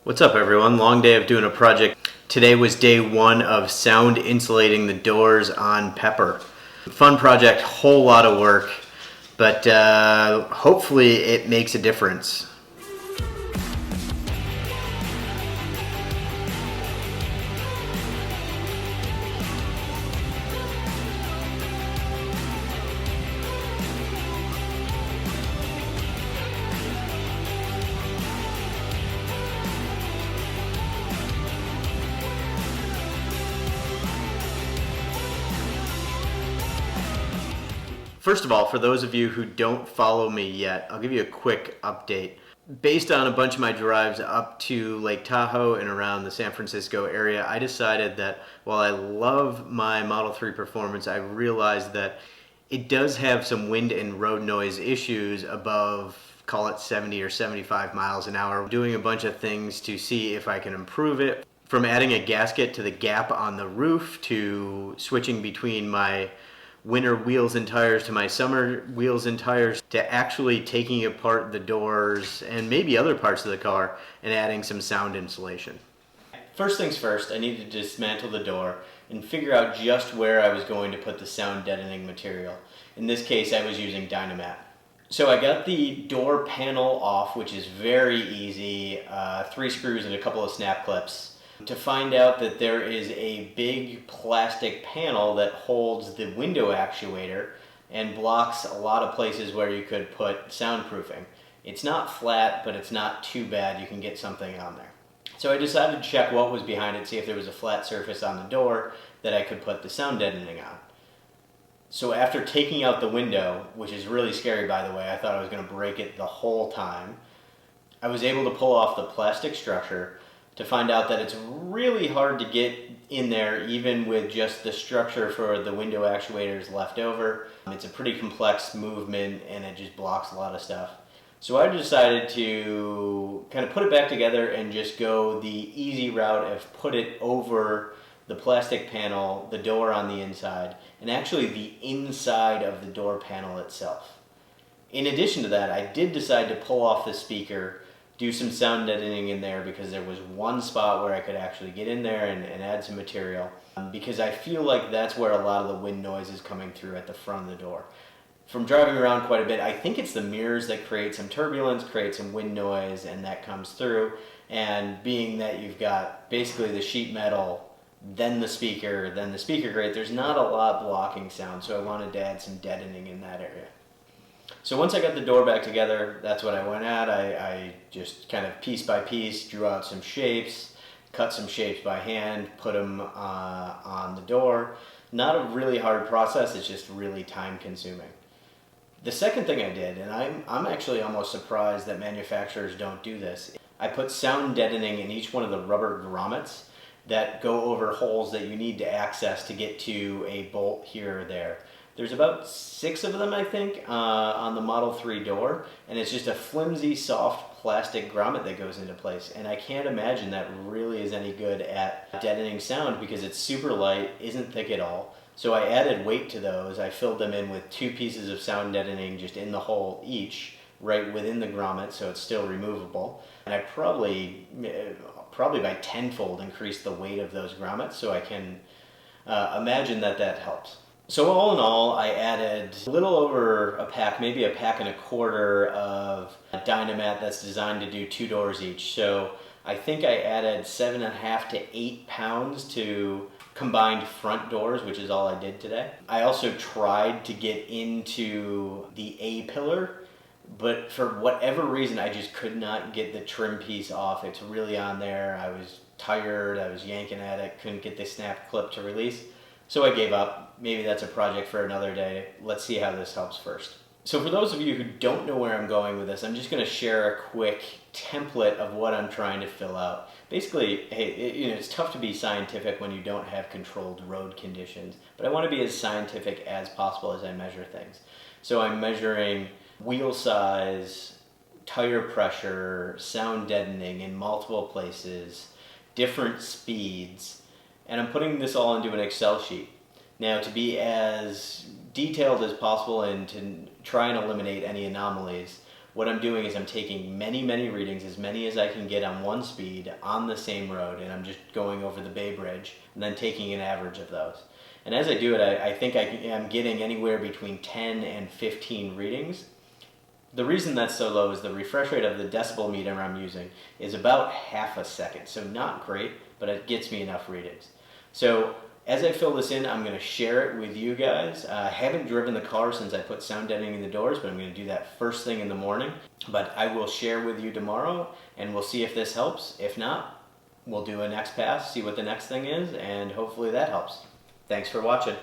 What's up, everyone? Long day of doing a project. Today was day one of sound insulating the doors on Pepper. Fun project, whole lot of work, but hopefully it makes a difference. First of all, for those of you who don't follow me yet, I'll give you a quick update. Based on a bunch of my drives up to Lake Tahoe and around the San Francisco area, I decided that while I love my Model 3 performance, I realized that it does have some wind and road noise issues above, call it 70 or 75 miles an hour. I'm doing a bunch of things to see if I can improve it. From adding a gasket to the gap on the roof to switching between my winter wheels and tires to my summer wheels and tires to actually taking apart the doors and maybe other parts of the car and adding some sound insulation. First things first, I needed to dismantle the door and figure out just where I was going to put the sound deadening material. In this case, I was using Dynamat. So I got the door panel off, which is very easy, 3 screws and a couple of snap clips, to find out that there is a big plastic panel that holds the window actuator and blocks a lot of places where you could put soundproofing. It's not flat, but it's not too bad. You can get something on there. So I decided to check what was behind it, see if there was a flat surface on the door that I could put the sound deadening on. So after taking out the window, which is really scary by the way, I thought I was going to break it the whole time, I was able to pull off the plastic structure to find out that it's really hard to get in there even with just the structure for the window actuators left over. It's a pretty complex movement and it just blocks a lot of stuff. So I decided to kind of put it back together and just go the easy route of put it over the plastic panel, the door on the inside, and actually the inside of the door panel itself. In addition to that, I did decide to pull off the speaker, do some sound deadening in there because there was one spot where I could actually get in there and add some material because I feel like that's where a lot of the wind noise is coming through at the front of the door. From driving around quite a bit, I think it's the mirrors that create some turbulence, create some wind noise, and that comes through. And being that you've got basically the sheet metal, then the speaker grate, there's not a lot blocking sound, so I wanted to add some deadening in that area. So once I got the door back together, that's what I went at. I just kind of piece by piece drew out some shapes, cut some shapes by hand, put them on the door. Not a really hard process, it's just really time consuming. The second thing I did, and I'm actually almost surprised that manufacturers don't do this, I put sound deadening in each one of the rubber grommets that go over holes that you need to access to get to a bolt here or there. There's about 6 of them, I think, on the Model 3 door, and it's just a flimsy, soft plastic grommet that goes into place. And I can't imagine that really is any good at deadening sound because it's super light, isn't thick at all. So I added weight to those. I filled them in with 2 pieces of sound deadening just in the hole each, right within the grommet, so it's still removable. And I probably by tenfold increased the weight of those grommets, so I can imagine that helps. So all in all, I added a little over a pack, maybe a pack and a quarter of Dynamat that's designed to do 2 doors each. So I think I added 7.5 to 8 pounds to combined front doors, which is all I did today. I also tried to get into the A-pillar, but for whatever reason, I just could not get the trim piece off. It's really on there. I was tired, I was yanking at it, couldn't get the snap clip to release. So I gave up. Maybe that's a project for another day. Let's see how this helps first. So for those of you who don't know where I'm going with this, I'm just going to share a quick template of what I'm trying to fill out. Basically, hey, it's tough to be scientific when you don't have controlled road conditions, but I want to be as scientific as possible as I measure things. So I'm measuring wheel size, tire pressure, sound deadening in multiple places, different speeds, and I'm putting this all into an Excel sheet. Now, to be as detailed as possible and to try and eliminate any anomalies, what I'm doing is I'm taking many readings, as many as I can get on one speed on the same road, and I'm just going over the Bay Bridge and then taking an average of those. And as I do it, I think I'm getting anywhere between 10 and 15 readings. The reason that's so low is the refresh rate of the decibel meter I'm using is about half a second. So not great, but it gets me enough readings. So as I fill this in, I'm going to share it with you guys. I haven't driven the car since I put sound deadening in the doors, but I'm going to do that first thing in the morning. But I will share with you tomorrow, and we'll see if this helps. If not, we'll do a next pass, see what the next thing is, and hopefully that helps. Thanks for watching.